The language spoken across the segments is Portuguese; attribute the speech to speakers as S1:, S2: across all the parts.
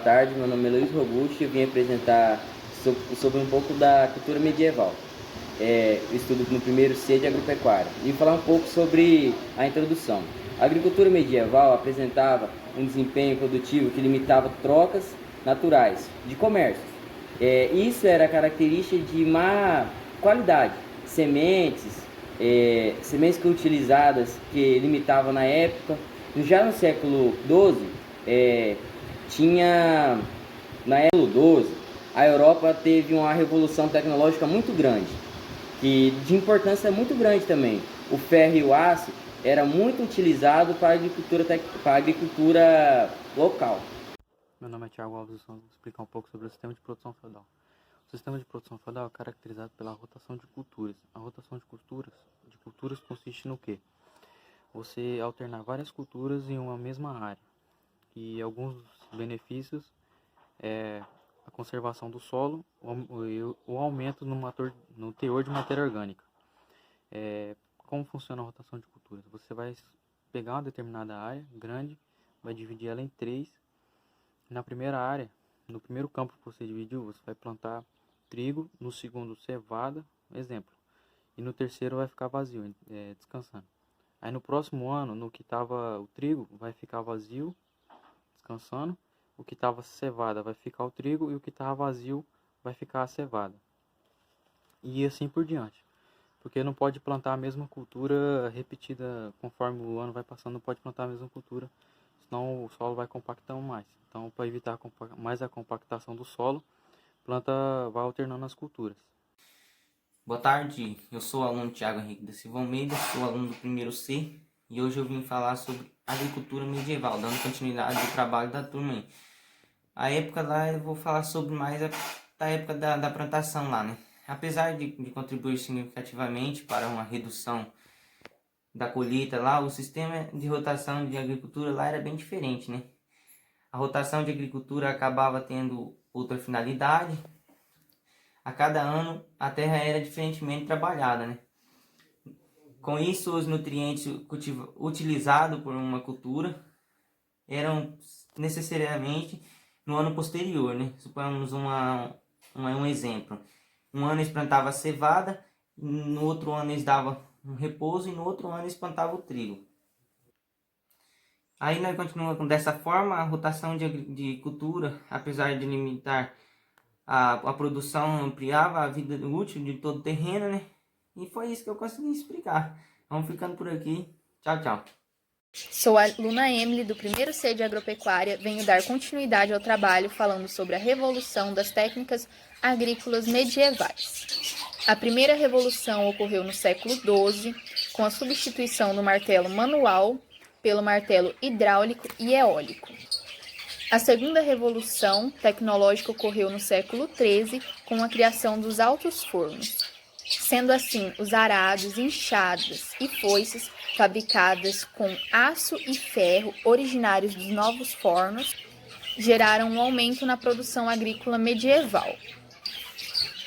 S1: tarde, meu nome é Luiz Robusto e eu vim apresentar sobre um pouco da cultura medieval. Eu estudo no primeiro C de agropecuária e falar um pouco sobre a introdução. A agricultura medieval apresentava um desempenho produtivo que limitava trocas naturais de comércio. Isso era característica de má qualidade, sementes que utilizadas que limitavam na época. Já no século XII, tinha na século XII, a Europa teve uma revolução tecnológica muito grande, que de importância muito grande também. O ferro e o aço era muito utilizado para a agricultura local.
S2: Meu nome é Thiago Alves, vou explicar um pouco sobre o sistema de produção feudal. O sistema de produção feudal é caracterizado pela rotação de culturas. A rotação de culturas consiste no quê? Você alternar várias culturas em uma mesma área. E alguns dos benefícios é a conservação do solo, o aumento no teor de matéria orgânica. Como funciona a rotação de culturas? Você vai pegar uma determinada área grande, vai dividir ela em 3. Na primeira área, no primeiro campo que você dividiu, você vai plantar trigo, no segundo cevada, exemplo, e no terceiro vai ficar vazio, descansando. Aí no próximo ano, no que estava o trigo, vai ficar vazio, descansando, o que estava cevada vai ficar o trigo e o que estava vazio vai ficar a cevada. E assim por diante. Porque não pode plantar a mesma cultura repetida conforme o ano vai passando, não pode plantar a mesma cultura, senão o solo vai compactando mais. Então, para evitar mais a compactação do solo, a planta vai alternando as culturas.
S3: Boa tarde, eu sou o aluno Thiago Henrique da Silva Almeida, sou aluno do primeiro C e hoje eu vim falar sobre agricultura medieval, dando continuidade ao trabalho da turma aí. A época lá eu vou falar sobre mais da época da plantação lá, né? Apesar de contribuir significativamente para uma redução da colheita lá, o sistema de rotação de agricultura lá era bem diferente, né? A rotação de agricultura acabava tendo outra finalidade. A cada ano a terra era diferentemente trabalhada, né? Com isso, os nutrientes utilizados por uma cultura eram necessariamente no ano posterior, né? Suponhamos um exemplo. Um ano eles plantavam a cevada, no outro ano eles davam um repouso e no outro ano eles plantavam o trigo. Aí nós continuamos dessa forma, a rotação de cultura, apesar de limitar a produção, ampliava a vida útil de todo o terreno, né? E foi isso que eu consegui explicar. Vamos ficando por aqui. Tchau, tchau.
S4: Sou a aluna Emily do primeiro C de agropecuária, venho dar continuidade ao trabalho falando sobre a revolução das técnicas agrícolas medievais. A primeira revolução ocorreu no século XII, com a substituição do martelo manual pelo martelo hidráulico e eólico. A segunda revolução tecnológica ocorreu no século XIII, com a criação dos altos fornos. Sendo assim, os arados, enxadas e foices fabricadas com aço e ferro originários dos novos fornos geraram um aumento na produção agrícola medieval,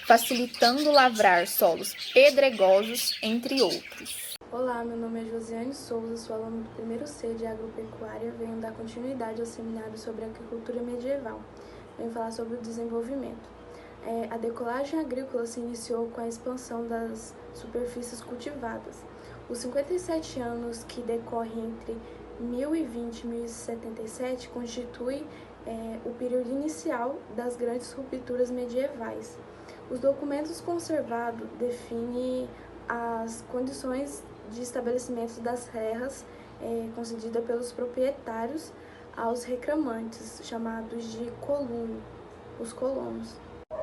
S4: facilitando lavrar solos pedregosos, entre outros.
S5: Olá, meu nome é Josiane Souza, sou aluna do primeiro C de agropecuária, venho dar continuidade ao seminário sobre agricultura medieval. Venho falar sobre o desenvolvimento. A decolagem agrícola se iniciou com a expansão das superfícies cultivadas. Os 57 anos que decorrem entre 1020 e 1077 constituem o período inicial das grandes rupturas medievais. Os documentos conservados definem as condições de estabelecimento das terras concedida pelos proprietários aos reclamantes, chamados de os colonos.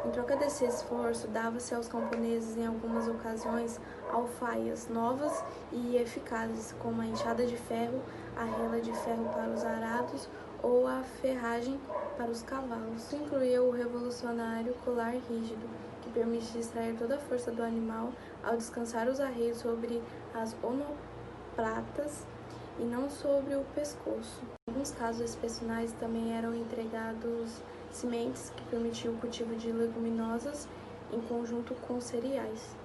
S5: Em troca desse esforço, dava-se aos camponeses, em algumas ocasiões, alfaias novas e eficazes, como a enxada de ferro, a rela de ferro para os arados ou a ferragem para os cavalos. Isso incluía o revolucionário colar rígido, que permitia extrair toda a força do animal ao descansar os arreios sobre as omoplatas e não sobre o pescoço. Em alguns casos excepcionais também eram entregados sementes que permitiam o cultivo de leguminosas em conjunto com cereais.